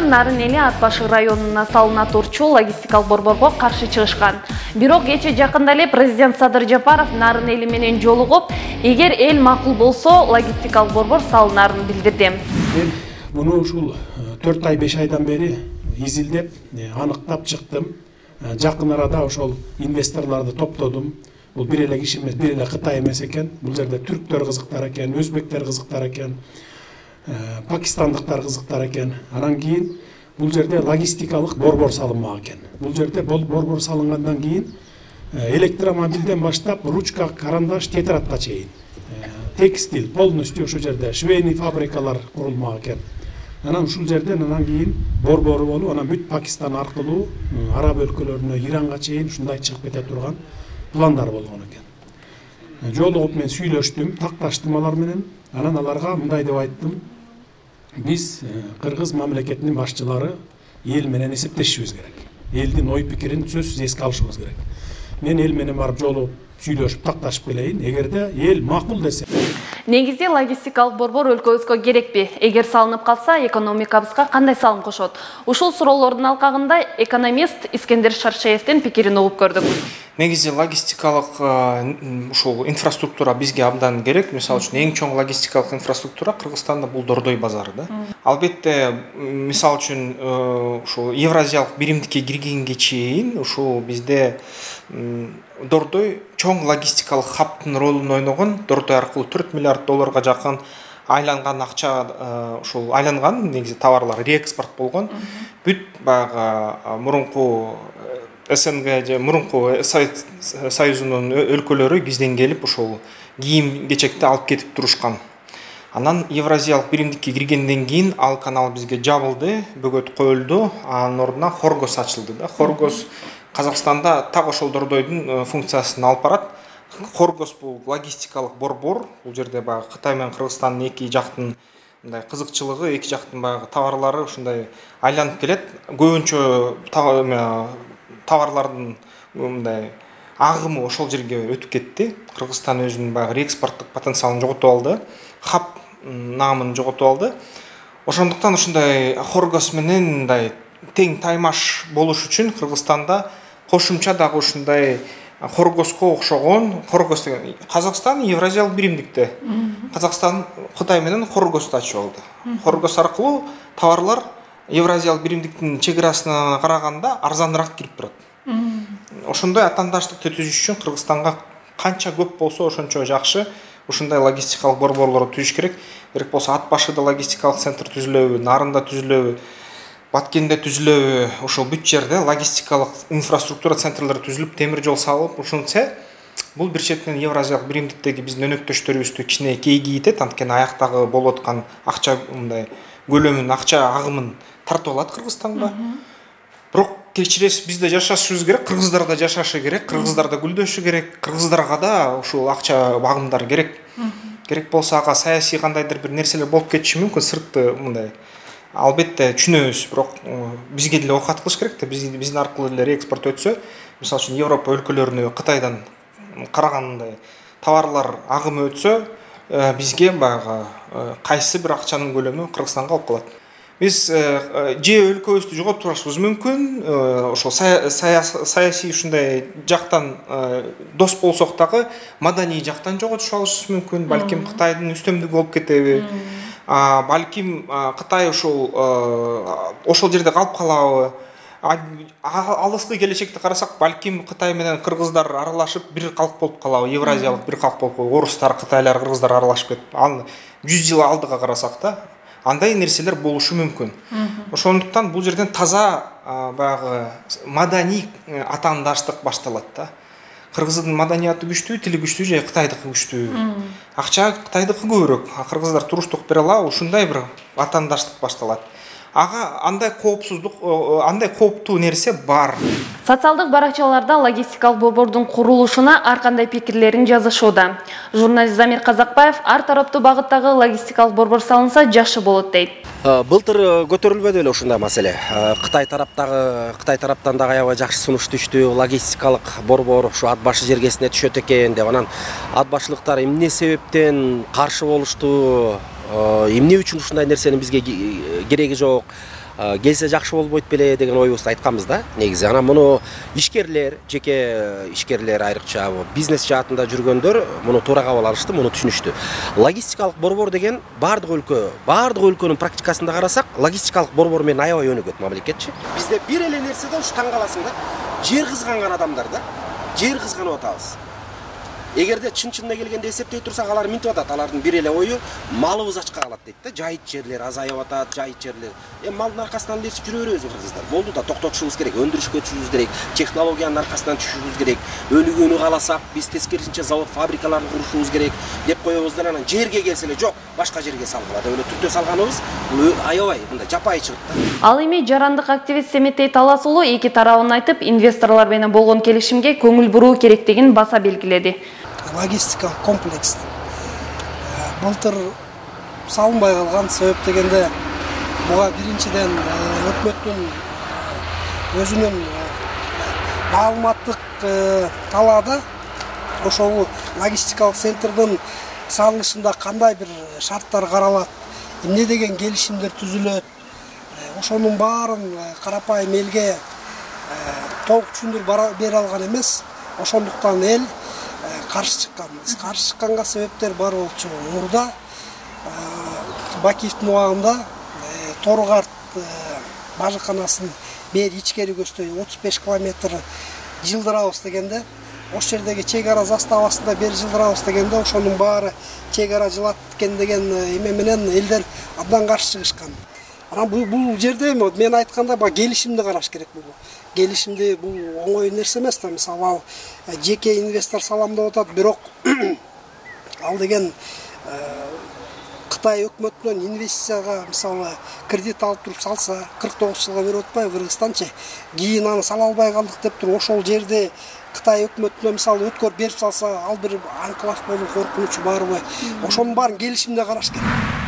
Нарын эли Ат Башы районуна салына турчу логистикалык борборго каршы чыгышкан. Бирок кече жакында эле президент Садыр Жапаров Нарын эли менен жолугуп, эгер эл макул болсо, логистикалык борбор салынарын билдирди. Мен муну ушул 4 ай 5 айдан бери изилдеп, аныктап чыктым. Жакын арада ошол инвесторлорду топтодум. Бул бир эле киши эмес, бир эле Кытай эмес экен. Бул жерде түрктөр кызыктар экен, өзбектер кызыктар экен, пакистандыктар кызыктар экен. Анан кийин бул жерде логистикалык борбор салынмак экен. Бул жерде борбор салынгандан кийин электромобилден баштап ручка, карандаш, тетрадка чейин, текстиль полностью ошол жерде швейный фабрикалар курулмак экен. Анан ушул жерден анан кийин борбору болуп, анан бүт Пакистан аркылуу араб өлкөлөрүнө, Иранга чейин ушундай чыгып кете турган пландар болгон экен. Жолугуп мен сүйлөштүм, такташтым алар менен. Анан аларга мындай деп айттым: биз Кыргыз мамлекетинин башчылары эл менен эсептешишибиз керек. Элдин ой пикирин сөзсүз эске алышыбыз керек. Мен эл менен барып жолугуп сүйлөшүп такташып келейин. Эгерде эл макул десе. Негизде логистикалык борбор өлкөбүзгө керекпи? Эгер салынып калса, экономикабызга кандай салым кошот? Ушул суроолордун алкагында экономист Искендер Шаршеевдин пикирин угуп көрдүк. Негизи логистикалык ушул инфраструктура бизге абдан керек. Мисалы үчүн эң чоң логистикалык инфраструктура Кыргызстанда бул Дордой базары да. Албетте, мисалы үчүн ушул Евразиялык биримдикке киргенге чейин ушул бизде Дордой чоң логистикалык хабтын ролун ойногон. Дордой аркылуу 4 миллиард долларга жакын айланган акча, ушул айланган негизи товарлар реэкспорт болгон. Бүт баягы мурунку СНГ же мурунку Совет Союзунун өлкөлөрү бизден келип ушул кийим кечекти алып кетип турушкан. Анан Евразиялык биримдикке киргенден кийин ал канал бизге жабылды, бөгөт коюлду, анын ордуна Хоргос ачылды да. Хоргос Казакстанда так ошол Дордойдун функциясын алып барат. Хоргос бул логистикалык борбор. Бул жерде баягы Кытай менен Кыргызстандын эки жактын мындай кызыкчылыгы, эки жактын баягы товарлары ушундай айланып келет. Көбүнчө товарлардын мындай агымы ошол жерге өтүп кетти. Кыргызстан өзүнүн баягы реэкспорттук потенциалын жоготуп алды, хаб наамын жоготуп алды. Ошондуктан ушундай Хоргос менен мындай тең таймаш болуш үчүн Кыргызстанда кошумча дагы ушундай Хоргоско окшогон, Хоргос деген Казакстан Евразиялык биримдикте. Казакстан Кытай менен Хоргосту ачып алды. Хоргос аркылуу товарлар Евразиялык биримдиктин чегерасына караганда арзаныраак кирип турат. Ошондой атаандаштыкты түзүш үчүн Кыргызстанга канча көп болсо ошончо жакшы ушундай логистикалык борборлорду түзүш керек. Керек болсо Ат Башыда логистикалык центр түзүлөбү, Нарында түзүлөбү, Баткенде түзүлөбү, ошол бүт жерде логистикалык инфраструктура центрлери түзүлүп, темир жол салып, ушунча бул бир четинен Евразиялык биримдиктеги биздин өнөктөштөрүбүздү кичине кейгийтет, анткени аяктагы болуп аткан акча мындай көлөмүн, акча агымын тартып алат Кыргызстанга. Бирок кечиресиз бизде жашашыбыз керек, кыргыздар да жашашы керек, кыргыздар да гүлдөшү керек, кыргыздарга да ушул акча агымдар керек. Керек болсо ага саясий кандайдыр бир нерселер болуп кетиши мүмкүн, сыртты мындай. Албетте түшүнөбүз, бирок бизге деле окат кылыш керек да, биздин аркылуу эле реэкспорт өтсө, мисалы үчүн Европа өлкөлөрүнө Кытайдан карагандай товарлар агымы өтсө, бизге баягы кайсы бир акчанын көлөмү Кыргызстанга алып калат. Биз же өлкөбүздү жоготушубуз мүмкүн, ошол саясий ушундай жактан дос болсок дагы маданий жактан жоготушубуз мүмкүн. Балким Кытайдын үстөмдүгү болуп кетеби? Балким Кытай ошол жерде калып калабы? Алыскы келечекти карасак, балким Кытай менен кыргыздар аралашып бир калк болуп калабы, Евразиялык бир калк болуп, орустар, кытайлар, кыргыздар аралашып кетип, 100 жыл алдыга карасак да, андай нерселер болушу мүмкүн. Ошондуктан бул жерден таза баягы маданий атаандаштык башталат да. Кыргыздын маданияты күчтүү, тили күчтүү же Кытайдыкы күчтүү. Акча Кытайдыкы көбүрөөк, кыргыздар туруштук бере алабы, ушундай бир атаандаштык башталат. Ага андай коопсуздук, андай кооптуу нерсе бар. Социалдык баракчаларда логистикалык борбордун курулушуна ар кандай пикирлерин жазышууда. Журналист Замир Казакбаев ар тараптуу багыттагы логистикалык борбор салынса жакшы болот дейт. Былтыр көтөрүлбөдү эле ушундай маселе. Кытай тараптан дагы аябай жакшы сунуш түштү. Логистикалык борбор ушу Ат Башы жергесине түшөт экен деп, анан ат башылыктар эмне себептен каршы болушту, эмне үчүн ушундай нерсенин бизге кереги жок. келсе жакшы болбойт беле деген оюбузду айтканбыз да негизи. Анан муну ишкерлер, жеке ишкерлер айрыкча бизнес жаатында жүргөндөр муну туура кабыл алышты, муну түшүнүштү. Логистикалык борбор деген бардык өлкөнүн практикасында карасак, логистикалык борбор менен аябай өнүгөт мамлекетчи. Бизде бир эле нерседе ушу таң каласың да, жер кызганган адамдар да, жер кызганып атабыз. Эгерде чын-чынына келгенде эсептей турсак, алар минтип атат. Алардын бир эле ою малыбыз ачка калат дейт да. Жайыт жерлер азайып атат, жайыт жерлер. Малдын аркасынан эле жүрө беребиз кыргыздар. Болду да, токтотушубуз керек, өндүрүшкө түшүшүбүз керек, технологиянын аркасынан түшүшүбүз керек. Өнүгүүнү кааласак, биз тескерисинче завод, фабрикаларды курушубуз керек деп коебуз да, анан жерге келсе эле жок, башка жерге салгыла деп эле түртө салганыбыз бул аябай мындай жапайы чыгып да. Ал эми жарандык активист Семетей Талас уулу эки тарабын айтып, инвесторлор менен болгон келишимге көңүл буруу керектигин баса белгиледи. Логистикалык комплекс былтыр салынбай калган себеп дегенде буга биринчиден өкмөттүн өзүнүн маалыматтык талаада ошол логистикалык центрдин салынышында кандай бир шарттар каралат, эмне деген келишимдер түзүлөт, ошонун баарын карапайым элге толук түшүндүрүп бере алган эмес. Ошондуктан эл каршы чыккан. Каршы чыкканга себептер бар болчу. Мурда Бакиевдин убагында Торгарт бажыканасын бери ичкери көздөй 35 километр жылдырабыз дегенде, ошол жердеги чек ара заставасында бери жылдырабыз дегенде, ошонун баары чек ара жылат экен деген эме менен элдер абдан каршы чыгышкан. Анан бул жерде мен айтканда келишимди караш керек. Келишимди бул оңой нерсе эмес да. Мисалы ал жеке инвестор салам деп атат, бирок ал деген Кытай өкмөтүнөн инвестицияга мисалы кредит алып туруп салса 49 жылга берип атпайбы Кыргызстанчы. Кийин аны сала албай калдык деп туруп ошол жерде Кытай өкмөтүнө мисалы өткөрүп берип салса, ал бир анклав болуу коркунучу барбы? Ошонун баарын келишимде караш керек.